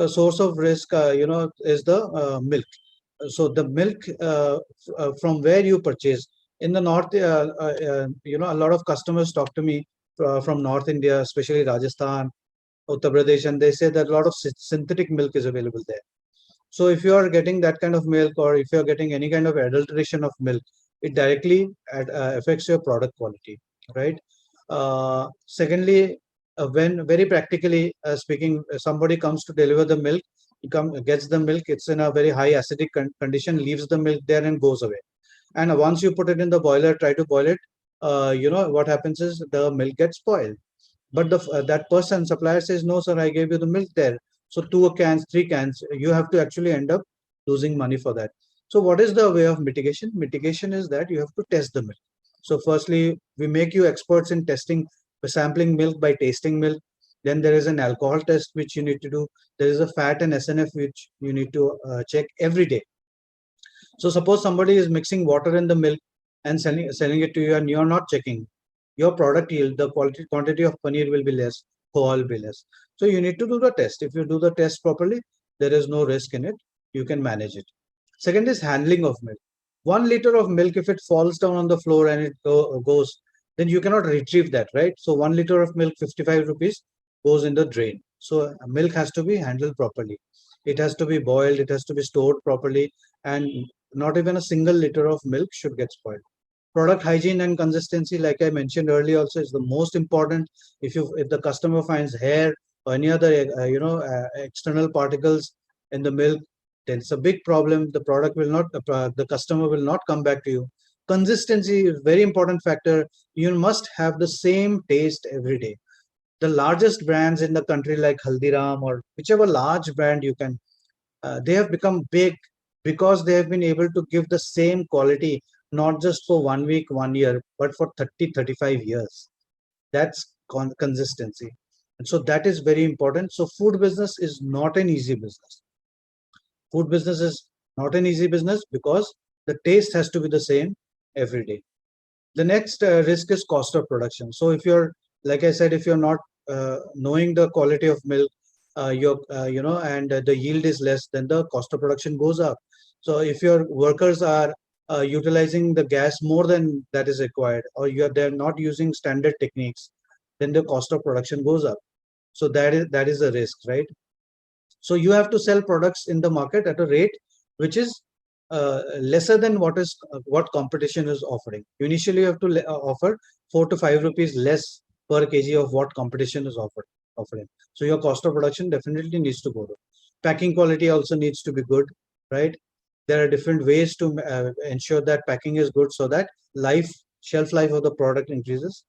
source of risk, is the milk. So the milk from where you purchase in the north, a lot of customers talk to me from North India, especially Rajasthan, Uttar Pradesh, and they say that a lot of synthetic milk is available there. So if you are getting that kind of milk, or if you are getting any kind of adulteration of milk, it directly affects your product quality, right? Secondly, when very practically speaking, somebody comes to deliver the milk, gets the milk, it's in a very high acidic condition, leaves the milk there and goes away. And once you put it in the boiler, try to boil it, what happens is the milk gets spoiled. But that person, supplier, says, no, sir, I gave you the milk there. So 2 cans, 3 cans, you have to actually end up losing money for that. So what is the way of mitigation? Mitigation is that you have to test the milk. So firstly, we make you experts in testing, sampling milk by tasting milk. Then there is an alcohol test which you need to do. There is a fat and SNF which you need to check every day. So suppose somebody is mixing water in the milk and selling it to you, and you're not checking your product yield, the quantity of paneer will be less, khoa will be less. So you need to do the test. If you do the test properly, there is no risk in it. You can manage it. Second is handling of milk. 1 liter of milk, if it falls down on the floor and it goes, then you cannot retrieve that, right? So 1 liter of milk, 55 rupees, goes in the drain. So milk has to be handled properly. It has to be boiled. It has to be stored properly, and not even a single liter of milk should get spoiled. Product hygiene and consistency, like I mentioned earlier, also is the most important. If the customer finds hair or any other external particles in the milk, then it's a big problem. The product will not, the customer will not come back to you. Consistency is a very important factor. You must have the same taste every day. The largest brands in the country, like Haldiram or whichever large brand you can, they have become big because they have been able to give the same quality, not just for 1 week, 1 year, but for 30, 35 years. That's consistency. And so that is very important. So food business is not an easy business. Food business is not an easy business because the taste has to be the same every day. The next risk is cost of production. So if you're, like I said, if you're not knowing the quality of milk, and the yield is less, then the cost of production goes up. So if your workers are utilizing the gas more than that is required, or they're not using standard techniques, then the cost of production goes up. So that is a risk, right? So you have to sell products in the market at a rate which is lesser than what competition is offering. You initially have to offer 4 to 5 rupees less per kg of what competition is offering. So your cost of production definitely needs to go down. Packing quality also needs to be good, right? There are different ways to ensure that packing is good so that shelf life of the product increases.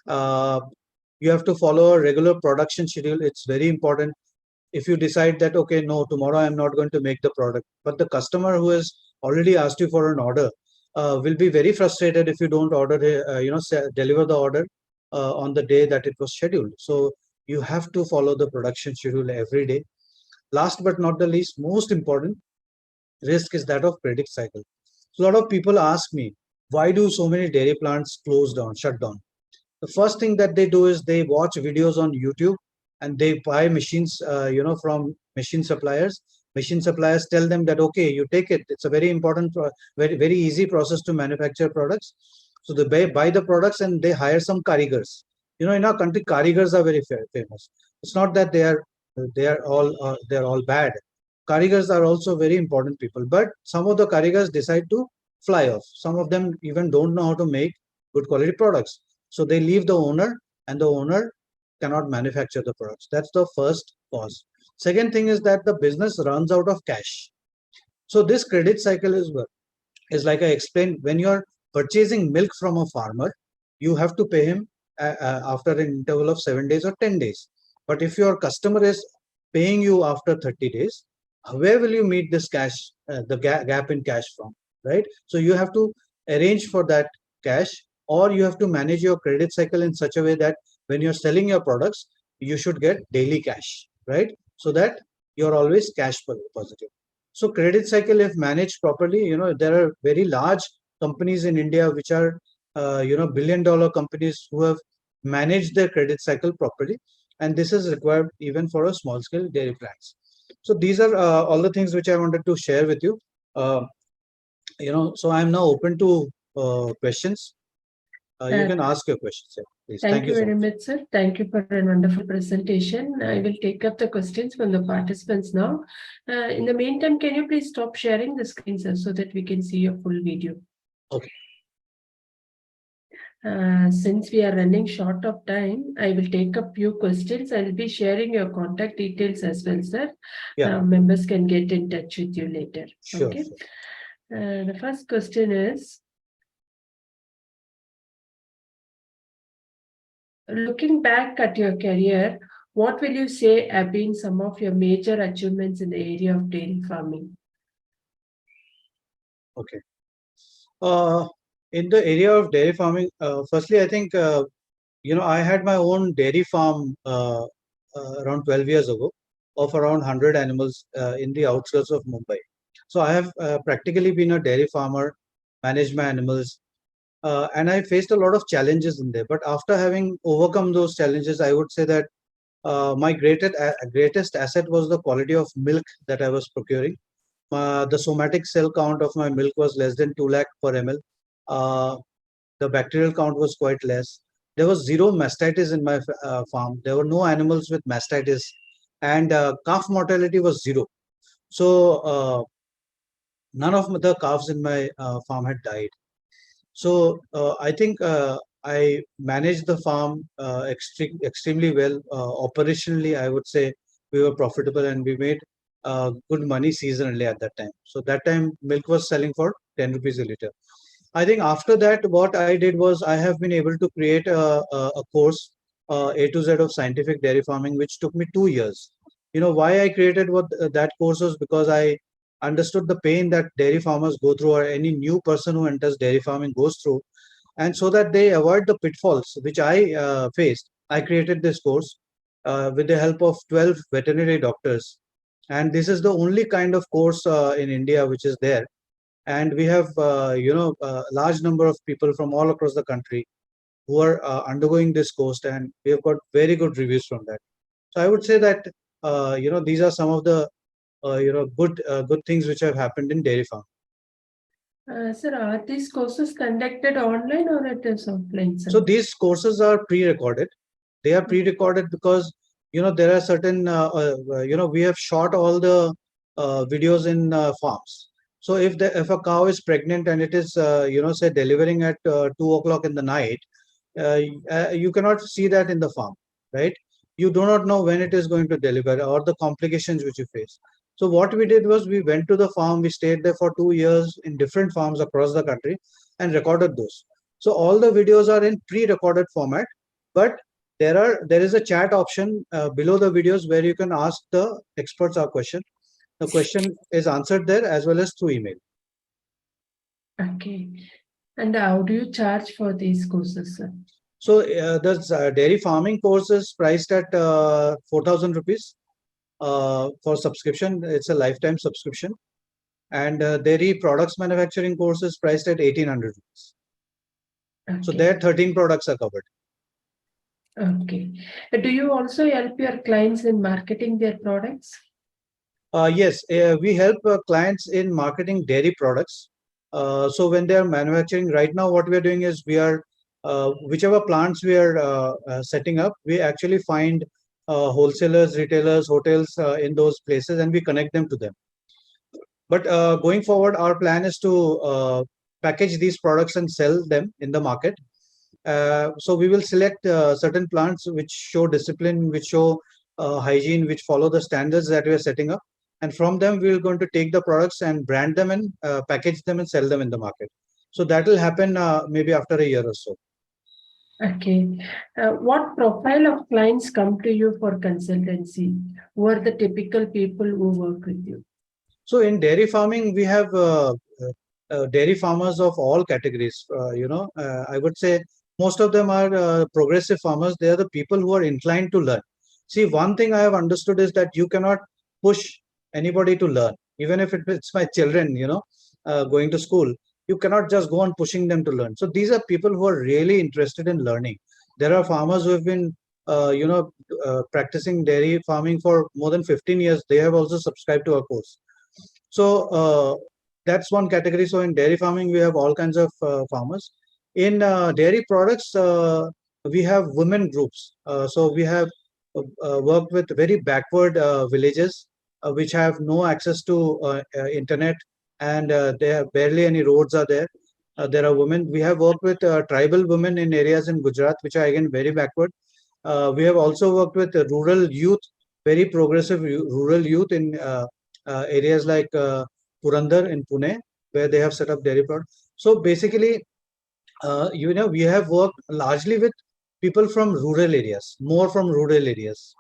Uh, you have to follow a regular production schedule. It's very important. If you decide that, okay, no, tomorrow I'm not going to make the product, but the customer who has already asked you for an order will be very frustrated if you don't deliver the order on the day that it was scheduled. So you have to follow the production schedule every day. Last but not the least, most important risk is that of credit cycle. So a lot of people ask me, why do so many dairy plants shut down? The first thing that they do is they watch videos on YouTube, and they buy machines, from machine suppliers. Machine suppliers tell them that, okay, you take it. It's a very important, very, very easy process to manufacture products. So they buy the products and they hire some karigars. In our country, karigars are very famous. It's not that they're all bad. Karigars are also very important people, but some of the karigars decide to fly off. Some of them even don't know how to make good quality products. So they leave the owner, and the owner cannot manufacture the products. That's the first cause. Second thing is that the business runs out of cash. So this credit cycle is like I explained, when you're purchasing milk from a farmer, you have to pay him after an interval of 7 days or 10 days. But if your customer is paying you after 30 days, where will you meet this cash, the gap in cash from, right? So you have to arrange for that cash, or you have to manage your credit cycle in such a way that when you're selling your products, you should get daily cash, right? So that you're always cash positive. So credit cycle, if managed properly, there are very large companies in India which are, billion-dollar companies who have managed their credit cycle properly, and this is required even for a small-scale dairy plants. So these are all the things which I wanted to share with you. So I'm now open to questions. You can ask your questions. Please. Thank you so very much. much, sir. Thank you for a wonderful presentation. I will take up the questions from the participants now. In the meantime, can you please stop sharing the screen, sir, so that we can see your full video? Okay. Since we are running short of time, I will take a few questions. I will be sharing your contact details as well, sir. Yeah. Members can get in touch with you later. Sure. Okay. The first question is, looking back at your career, what will you say have been some of your major achievements in the area of dairy farming? Okay. In the area of dairy farming, firstly, I think I had my own dairy farm around 12 years ago of around 100 animals in the outskirts of Mumbai. So I have practically been a dairy farmer, managed my animals, and I faced a lot of challenges in there. But after having overcome those challenges, I would say that my greatest asset was the quality of milk that I was procuring. The somatic cell count of my milk was less than 2 lakh per ml. The bacterial count was quite less. There was zero mastitis in my farm. There were no animals with mastitis, and calf mortality was zero. So none of the calves in my farm had died. So I think I managed the farm extremely well. Operationally, I would say we were profitable and we made good money seasonally at that time. So that time milk was selling for 10 rupees a liter. I think after that, what I did was I have been able to create a course, A to Z of scientific dairy farming, which took me 2 years. Why I created that course was because I understood the pain that dairy farmers go through, or any new person who enters dairy farming goes through, and so that they avoid the pitfalls which I faced. I created this course with the help of 12 veterinary doctors, and this is the only kind of course in India which is there. And we have a large number of people from all across the country who are undergoing this course, and we have got very good reviews from that. So I would say that these are some of the good things which have happened in dairy farm. Sir, are these courses conducted online or it is offline, sir? So these courses are pre-recorded. They are pre-recorded because there are certain we have shot all the videos in farms. So if a cow is pregnant and it is say delivering at 2 o'clock in the night, you cannot see that in the farm, right? You do not know when it is going to deliver or the complications which you face. So what we did was we went to the farm, we stayed there for 2 years in different farms across the country and recorded those. So all the videos are in pre-recorded format, but there is a chat option below the videos where you can ask the experts a question. The question is answered there as well as through email. Okay. And how do you charge for these courses, sir? So the dairy farming course is priced at 4,000 rupees for subscription. It's a lifetime subscription. And dairy products manufacturing course is priced at 1,800 rupees. Okay. So there 13 products are covered. Okay. Do you also help your clients in marketing their products? Yes, we help clients in marketing dairy products. So when they are manufacturing, right now what we are doing is we are whichever plants we are setting up, we actually find wholesalers, retailers, hotels in those places, and we connect them to them. But going forward, our plan is to package these products and sell them in the market. So we will select certain plants which show discipline, which show hygiene, which follow the standards that we are setting up. And from them, we are going to take the products and brand them and package them and sell them in the market. So that will happen maybe after a year or so. Okay. What profile of clients come to you for consultancy? Who are the typical people who work with you? So in dairy farming, we have dairy farmers of all categories. I would say most of them are progressive farmers. They are the people who are inclined to learn. See, one thing I have understood is that you cannot push anybody to learn, even if it's my children, going to school. You cannot just go on pushing them to learn. So these are people who are really interested in learning. There are farmers who have been, practicing dairy farming for more than 15 years. They have also subscribed to our course. So that's one category. So in dairy farming, we have all kinds of farmers. In dairy products, we have women groups. So we have worked with very backward villages which have no access to internet, and there barely any roads are there. There are women. We have worked with tribal women in areas in Gujarat, which are again very backward. We have also worked with rural youth, very progressive rural youth in areas like Purandar in Pune, where they have set up dairy products. So basically, we have worked largely with people from rural areas, more from rural areas.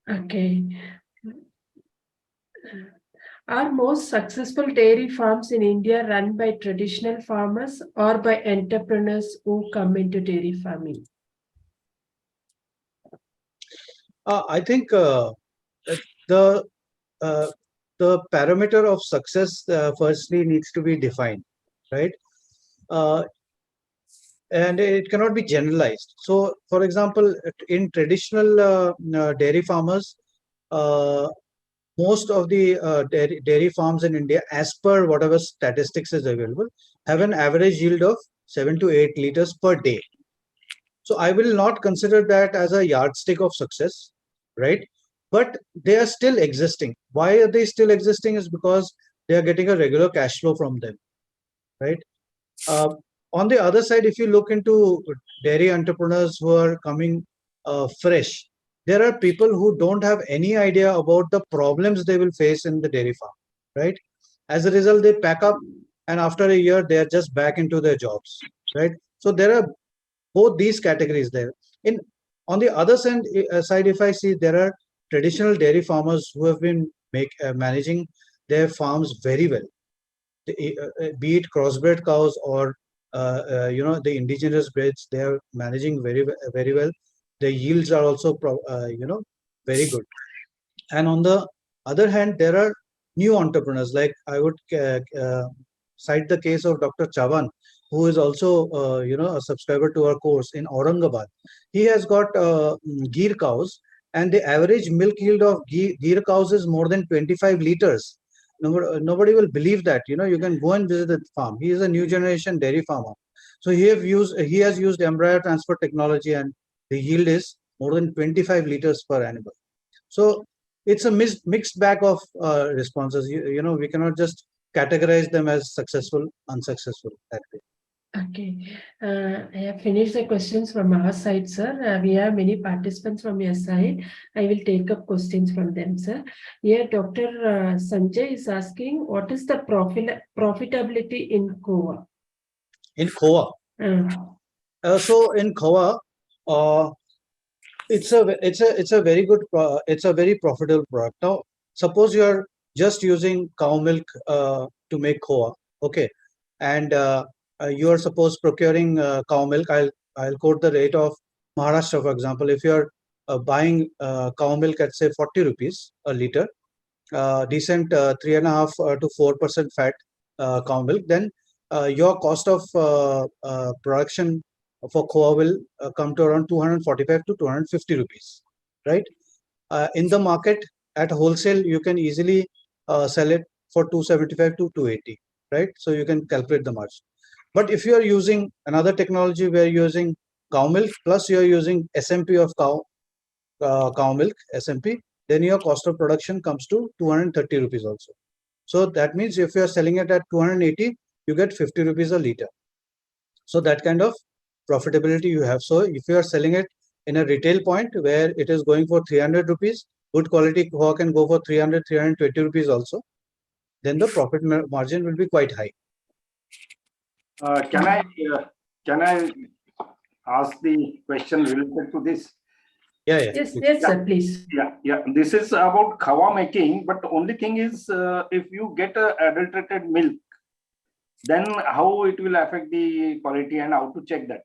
Okay. Are most successful dairy farms in India run by traditional farmers or by entrepreneurs who come into dairy farming? I think the uh, the parameter of success firstly needs to be defined, right? Uh, and it cannot be generalized. So, for example, in traditional dairy farmers, uh, most of the dairy farms in India, as per whatever statistics is available, have an average yield of 7 to 8 liters per day. So I will not consider that as a yardstick of success, right? But they are still existing. Why are they still existing? Is because they are getting a regular cash flow from them, right? Uh, on the other side, if you look into dairy entrepreneurs who are coming fresh, there are people who don't have any idea about the problems they will face in the dairy farm, right? As a result, they pack up, and after a year, they are just back into their jobs, right? So there are both these categories there. In On the other side, if I see, there are traditional dairy farmers who have been managing their farms very well, be it crossbred cows or the indigenous breeds. They are managing very well. The yields are also very good. And on the other hand, there are new entrepreneurs. Like I would cite the case of Dr. Chavan, who is also a subscriber to our course in Aurangabad. He has got Gir cows, and the average milk yield of Gir cows is more than 25 liters. Nobody will believe that. You can go and visit the farm. He is a new generation dairy farmer. So he has used embryo transfer technology, and the yield is more than 25 liters per animal. So it's a mixed bag of responses. We cannot just categorize them as successful, unsuccessful that way. Okay, I have finished the questions from our side, sir. We have many participants from your side. I will take up questions from them, sir. Here, Dr. Sanjay is asking, what is the profitability in Goa? In Goa, so in Goa, it's a very good it's a very profitable product. Now, suppose you are just using cow milk to make Goa, okay, and you are suppose procuring cow milk. I'll quote the rate of Maharashtra, for example. If you are buying cow milk at say 40 rupees a liter, decent 3.5 to 4% fat cow milk, then your cost of production for Khoa will come to around 245 to 250 rupees, right? In the market at wholesale, you can easily sell it for 275 to 280, right? So you can calculate the margin. But if you are using another technology where you're using cow milk plus you're using SMP of cow milk, SMP, then your cost of production comes to 230 rupees also. So that means if you are selling it at 280, you get 50 rupees a liter. So that kind of profitability you have. So if you are selling it in a retail point where it is going for 300 rupees, good quality Khoa can go for 300, 320 rupees also, then the profit margin will be quite high. Can I ask the question related to this? Yeah. Yes, sir, please. Yeah. This is about khawa making, but the only thing is, if you get adulterated milk, then how it will affect the quality and how to check that?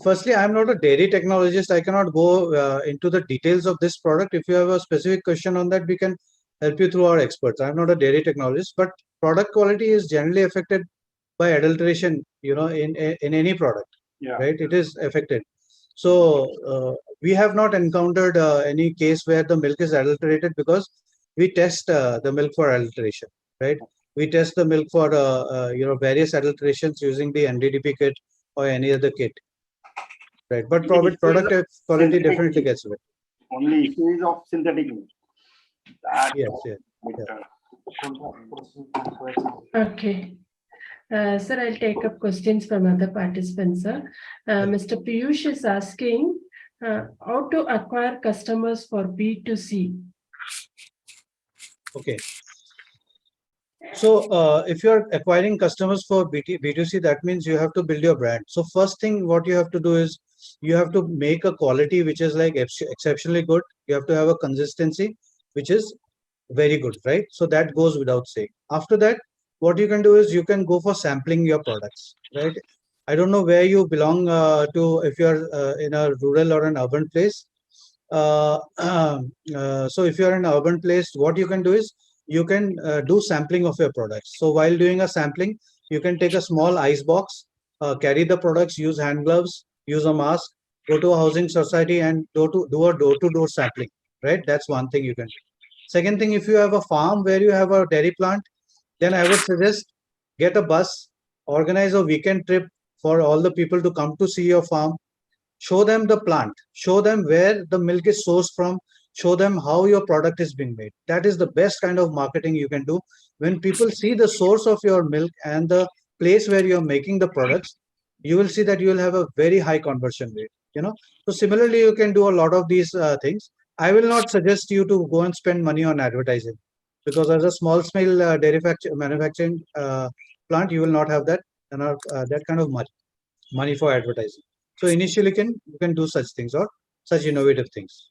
Firstly, I'm not a dairy technologist. I cannot go into the details of this product. If you have a specific question on that, we can help you through our experts. I'm not a dairy technologist, but product quality is generally affected by adulteration, in any product, right? It is affected. So we have not encountered any case where the milk is adulterated because we test the milk for adulteration, right? we test the milk for various adulterations using the NDDP kit or any other kit, right? But product quality synthetic definitely milk. gets better. Only issue is of synthetic milk. That Yes, yes. Okay. Sir, I'll take up questions from other participants, sir. Mr. Piyush is asking how to acquire customers for B2C. Okay. So if you are acquiring customers for B2C, that means you have to build your brand. So first thing what you have to do is you have to make a quality which is like exceptionally good. You have to have a consistency which is very good, right? So that goes without saying. After that, what you can do is you can go for sampling your products, right? I don't know where you belong to, if you're in a rural or an urban place. So if you're in an urban place, what you can do is you can do sampling of your products. So while doing a sampling, you can take a small ice box, carry the products, use hand gloves, use a mask, go to a housing society and do a door-to-door sampling, right? That's one thing you can do. Second thing, if you have a farm where you have a dairy plant, then I would suggest get a bus, organize a weekend trip for all the people to come to see your farm, show them the plant, show them where the milk is sourced from, show them how your product is being made. That is the best kind of marketing you can do. When people see the source of your milk and the place where you're making the products, you will see that you will have a very high conversion rate, you know. So similarly, you can do a lot of these things. I will not suggest you to go and spend money on advertising, because as a small scale manufacturing plant, you will not have that kind of money for advertising. So initially, you can do such things or such innovative things.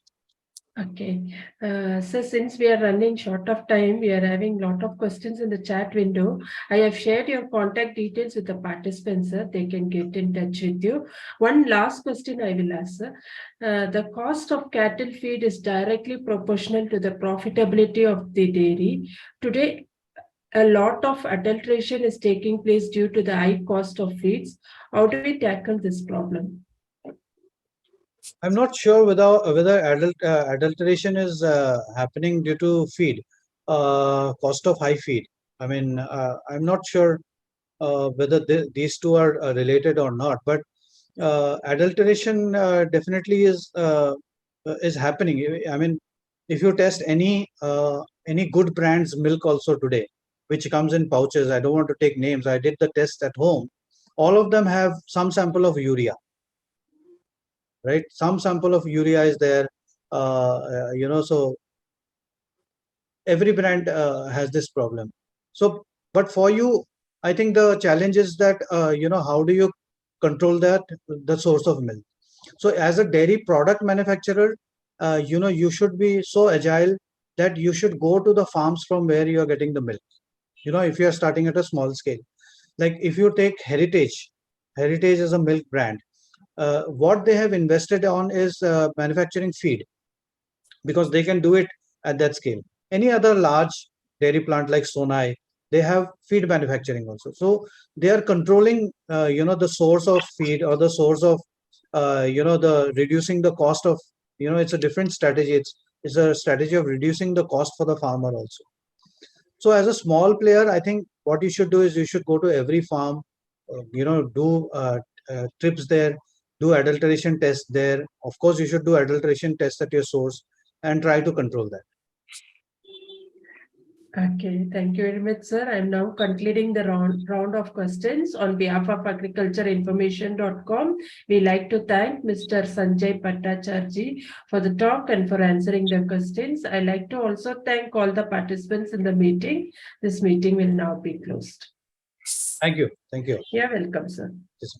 Okay. So since we are running short of time, we are having a lot of questions in the chat window. I have shared your contact details with the participants, sir. They can get in touch with you. One last question I will ask, sir. The cost of cattle feed is directly proportional to the profitability of the dairy. Today, a lot of adulteration is taking place due to the high cost of feeds. How do we tackle this problem? I'm not sure whether adulteration is happening due to feed, cost of high feed. I mean, I'm not sure whether these two are related or not, but adulteration definitely is happening. I mean, if you test any good brand's milk also today, which comes in pouches, I don't want to take names. I did the test at home. All of them have some sample of urea, right? Some sample of urea is there. So every brand has this problem. So, but for you, I think the challenge is that how do you control the source of milk? So as a dairy product manufacturer, you should be so agile that you should go to the farms from where you are getting the milk. If you are starting at a small scale, like if you take Heritage is a milk brand. What they have invested on is manufacturing feed, because they can do it at that scale. Any other large dairy plant like Sonai, they have feed manufacturing also. So they are controlling, the source of feed, or the source of, the reducing the cost of, it's a different strategy. It's a strategy of reducing the cost for the farmer also. So as a small player, I think what you should do is you should go to every farm, do trips there, do adulteration tests there. Of course, you should do adulteration tests at your source and try to control that. Okay, thank you very much, sir. I'm now concluding the round of questions. On behalf of agricultureinformation.com, we like to thank Mr. Sanjay Bhattacharjee for the talk and for answering the questions. I like to also thank all the participants in the meeting. This meeting will now be closed. Thank you. Thank you. You're welcome, sir. Yes.